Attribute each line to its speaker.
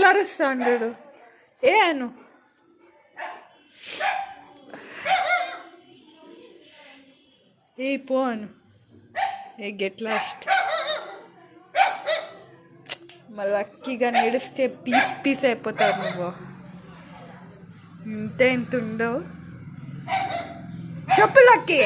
Speaker 1: ఎట్లా అరుస్తాడు ఏ అను ఏ పో అను ఏ గెట్ లాస్ట్ మళ్ళీ లక్కీగా నడిస్తే పీస్ పీస్ అయిపోతావు నువ్వు ఇంత ఉండవు చెప్పు లక్కీ